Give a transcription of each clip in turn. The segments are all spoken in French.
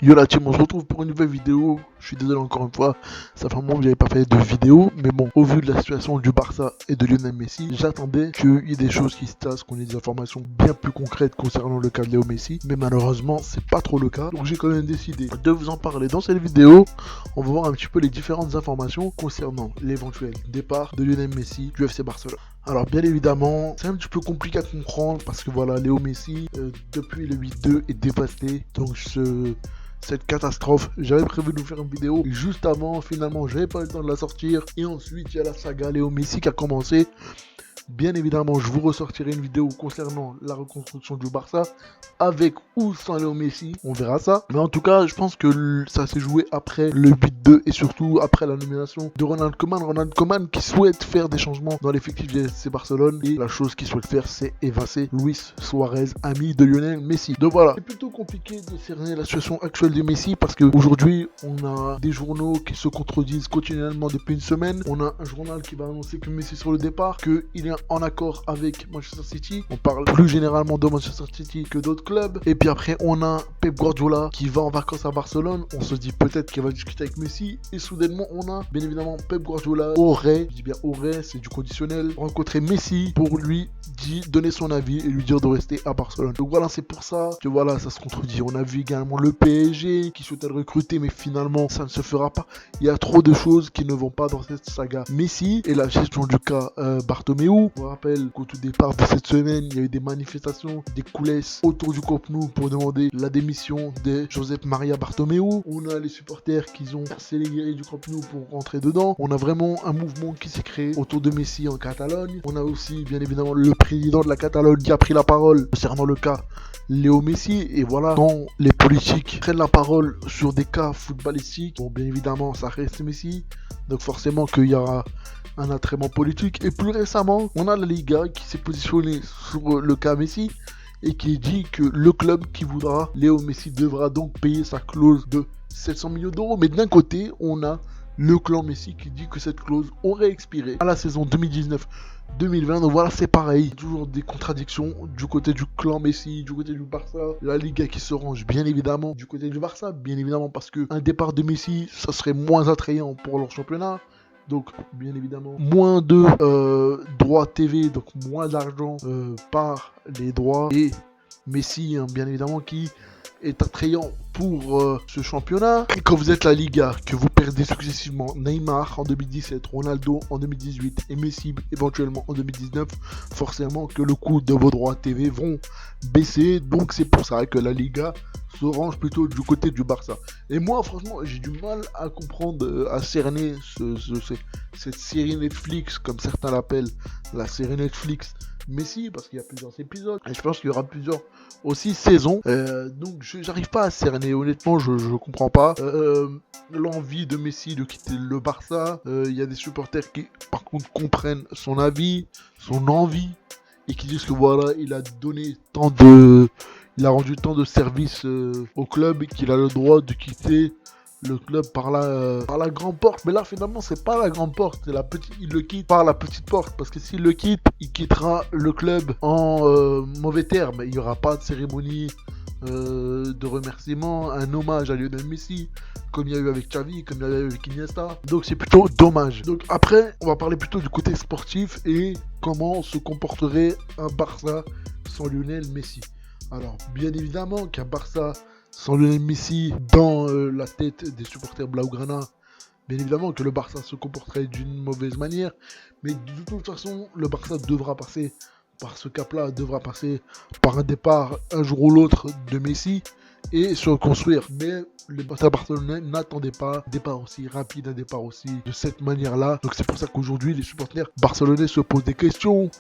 Yo la team, on se retrouve pour une nouvelle vidéo. Je suis désolé encore une fois, ça fait un moment que j'avais pas fait de vidéo. Mais bon, au vu de la situation du Barça et de Lionel Messi, j'attendais qu'il y ait des choses qui se tassent, qu'on ait des informations bien plus concrètes concernant le cas de Léo Messi. Mais malheureusement, c'est pas trop le cas. Donc j'ai quand même décidé de vous en parler dans cette vidéo. On va voir un petit peu les différentes informations concernant l'éventuel départ de Lionel Messi du FC Barcelone. Alors bien évidemment, c'est un petit peu compliqué à comprendre parce que voilà, Léo Messi, depuis le 8-2, est dévasté. Donc cette catastrophe, j'avais prévu de vous faire une vidéo juste avant, finalement j'avais pas eu le temps de la sortir. Et ensuite il y a la saga Léo Messi qui a commencé. Bien évidemment, je vous ressortirai une vidéo concernant la reconstruction du Barça, avec ou sans Léo Messi, on verra ça. Mais en tout cas, je pense que ça s'est joué après le 8-2 et surtout après la nomination de Ronald Koeman. Ronald Koeman qui souhaite faire des changements dans l'effectif du FC Barcelone. Et la chose qu'il souhaite faire, c'est évincer Luis Suarez, ami de Lionel Messi. Donc voilà, c'est plutôt compliqué de cerner la situation actuelle de Messi parce qu'aujourd'hui, on a des journaux qui se contredisent continuellement depuis une semaine. On a un journal qui va annoncer que Messi est sur le départ, qu'il est en accord avec Manchester City. On parle plus généralement de Manchester City que d'autres clubs. Et puis après, on a Pep Guardiola qui va en vacances à Barcelone. On se dit peut-être qu'il va discuter avec Messi. Et soudainement, on a bien évidemment Pep Guardiola aurait, je dis bien aurait, c'est du conditionnel, rencontré Messi pour lui donner son avis et lui dire de rester à Barcelone. Donc voilà, c'est pour ça que voilà, ça se contredit. On a vu également le PSG qui souhaitait le recruter, mais finalement, ça ne se fera pas. Il y a trop de choses qui ne vont pas dans cette saga Messi et la gestion du cas Bartomeu. Je vous rappelle qu'au tout départ de cette semaine, il y a eu des manifestations, des coulisses autour du Camp Nou pour demander la démission de Josep Maria Bartomeu. On a les supporters qui ont percé les grilles du Camp Nou pour rentrer dedans. On a vraiment un mouvement qui s'est créé autour de Messi en Catalogne. On a aussi bien évidemment le président de la Catalogne qui a pris la parole concernant le cas Léo Messi. Et voilà, quand les politiques prennent la parole sur des cas footballistiques, bon bien évidemment ça reste Messi, donc forcément qu'il y aura un attrait politique. Et plus récemment, on a la Liga qui s'est positionnée sur le cas Messi et qui dit que le club qui voudra Léo Messi devra donc payer sa clause de 700 millions d'euros. Mais d'un côté, on a le clan Messi qui dit que cette clause aurait expiré à la saison 2019-2020. Donc voilà, c'est pareil, toujours des contradictions du côté du clan Messi, du côté du Barça. La Liga qui se range bien évidemment du côté du Barça, bien évidemment parce que un départ de Messi, ça serait moins attrayant pour leur championnat. Donc, bien évidemment, moins de droits TV, donc moins d'argent par les droits. Et Messi, hein, bien évidemment, qui est attrayant pour ce championnat. Et quand vous êtes la Liga, que vous perdez successivement Neymar en 2017, Ronaldo en 2018 et Messi éventuellement en 2019, forcément que le coût de vos droits TV vont baisser. Donc c'est pour ça que la Liga se range plutôt du côté du Barça. Et moi franchement j'ai du mal à comprendre, à cerner cette série Netflix, comme certains l'appellent, la série Netflix Messi, parce qu'il y a plusieurs épisodes et je pense qu'il y aura plusieurs aussi saisons. Donc j'arrive pas à cerner, honnêtement je comprends pas l'envie de Messi de quitter le Barça. Il y a des supporters qui par contre comprennent son avis, son envie, et qui disent que voilà, il a rendu tant de services au club qu'il a le droit de quitter le club par la grande porte. Mais là finalement c'est pas la grande porte, c'est il le quitte par la petite porte, parce que s'il le quitte, il quittera le club en mauvais termes. Il n'y aura pas de cérémonie de remerciement, un hommage à Lionel Messi comme il y a eu avec Xavi, comme il y a eu avec Iniesta. Donc c'est plutôt dommage. Donc après on va parler plutôt du côté sportif et comment se comporterait un Barça sans Lionel Messi. Alors bien évidemment qu'un Barça sans Lionel Messi dans la tête des supporters Blaugrana, bien évidemment que le Barça se comporterait d'une mauvaise manière, mais de toute façon le Barça devra passer par ce cap-là, devra passer par un départ un jour ou l'autre de Messi et se reconstruire. Mais le Barça barcelonais n'attendait pas un départ aussi rapide, un départ aussi de cette manière-là. Donc c'est pour ça qu'aujourd'hui les supporters barcelonais se posent des questions.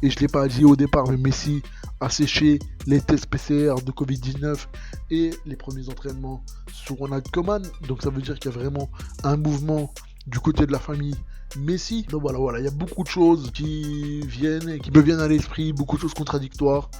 Et je ne l'ai pas dit au départ, mais Messi a séché les tests PCR de Covid-19 et les premiers entraînements sur Ronald Koeman. Donc ça veut dire qu'il y a vraiment un mouvement du côté de la famille Messi. Donc voilà, il y a beaucoup de choses qui me viennent à l'esprit, beaucoup de choses contradictoires.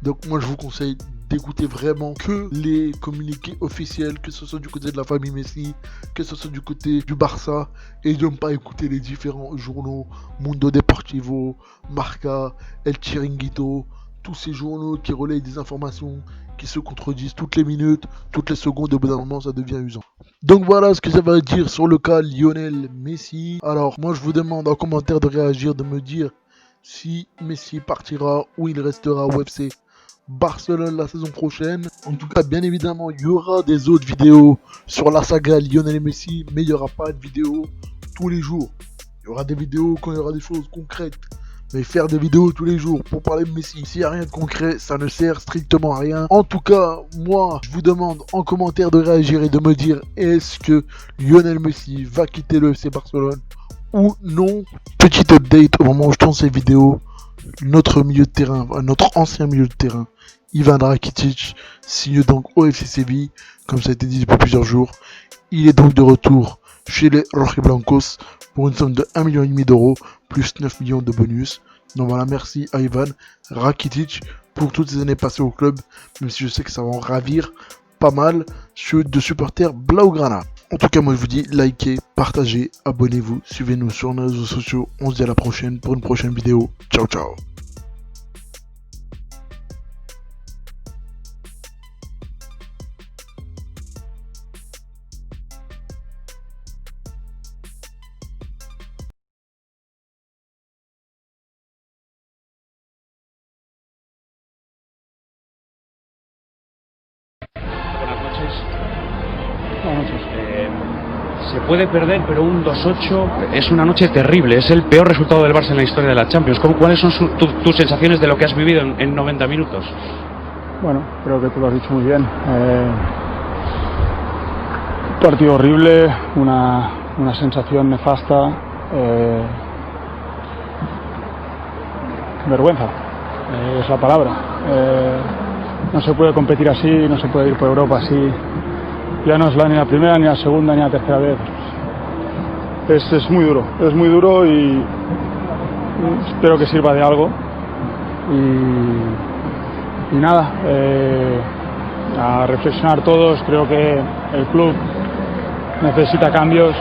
Donc moi je vous conseille d'écouter vraiment que les communiqués officiels, que ce soit du côté de la famille Messi, que ce soit du côté du Barça, et de ne pas écouter les différents journaux, Mundo Deportivo, Marca, El Chiringuito, tous ces journaux qui relayent des informations qui se contredisent toutes les minutes, toutes les secondes, et au bout d'un moment ça devient usant. Donc voilà ce que j'avais à dire sur le cas Lionel Messi. Alors moi je vous demande en commentaire de réagir, de me dire si Messi partira ou il restera au FC Barcelone la saison prochaine. En tout cas, bien évidemment, il y aura des autres vidéos sur la saga Lionel Messi, mais il n'y aura pas de vidéos tous les jours. Il y aura des vidéos quand il y aura des choses concrètes. Mais faire des vidéos tous les jours pour parler de Messi, s'il n'y a rien de concret, ça ne sert strictement à rien. En tout cas, moi, je vous demande en commentaire de réagir et de me dire est-ce que Lionel Messi va quitter le FC Barcelone ou non. Petite update au moment où je tourne ces vidéos, notre milieu de terrain, notre ancien milieu de terrain, Ivan Rakitic, signe donc au FC Séville, comme ça a été dit depuis plusieurs jours. Il est donc de retour chez les Rojiblancos pour une somme de 1,5 million d'euros, plus 9 millions de bonus. Donc voilà, merci à Ivan Rakitic pour toutes ces années passées au club, même si je sais que ça va en ravir pas mal ceux de supporters Blaugrana. En tout cas, moi je vous dis, likez, partagez, abonnez-vous, suivez-nous sur nos réseaux sociaux. On se dit à la prochaine pour une prochaine vidéo. Ciao, ciao. Buenas noches. Buenas noches. Se puede perder, pero un 2-8 es una noche terrible. Es el peor resultado del Barça en la historia de la Champions. ¿Cuáles son tus sensaciones de lo que has vivido en 90 minutos? Bueno, creo que tú lo has dicho muy bien. Un partido horrible, una sensación nefasta. Vergüenza, es la palabra. No se puede competir así, no se puede ir por Europa así. Ya no es ni la primera, ni la segunda, ni la tercera vez. Es muy duro y espero que sirva de algo. Y nada, a reflexionar todos. Creo que el club necesita cambios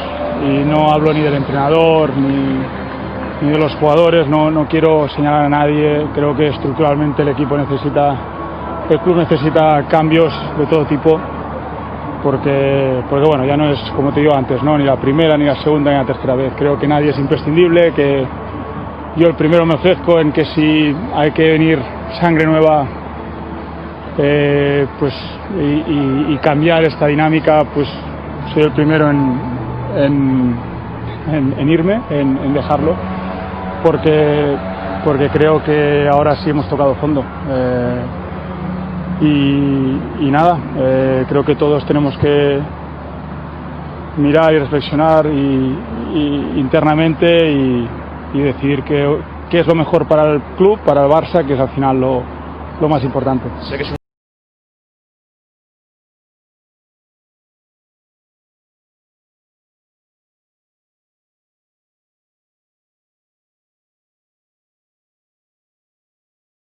y no hablo ni del entrenador ni de los jugadores. No quiero señalar a nadie. Creo que estructuralmente el club necesita cambios de todo tipo. Porque bueno, ya no es como te digo antes, ¿no? Ni la primera, ni la segunda, ni la tercera vez. Creo que nadie es imprescindible, que yo el primero me ofrezco en que si hay que venir sangre nueva y cambiar esta dinámica, pues soy el primero en irme, en dejarlo, porque creo que ahora sí hemos tocado fondo. Y nada, creo que todos tenemos que mirar y reflexionar internamente y decidir qué es lo mejor para el club, para el Barça, que es al final lo más importante. Sé que es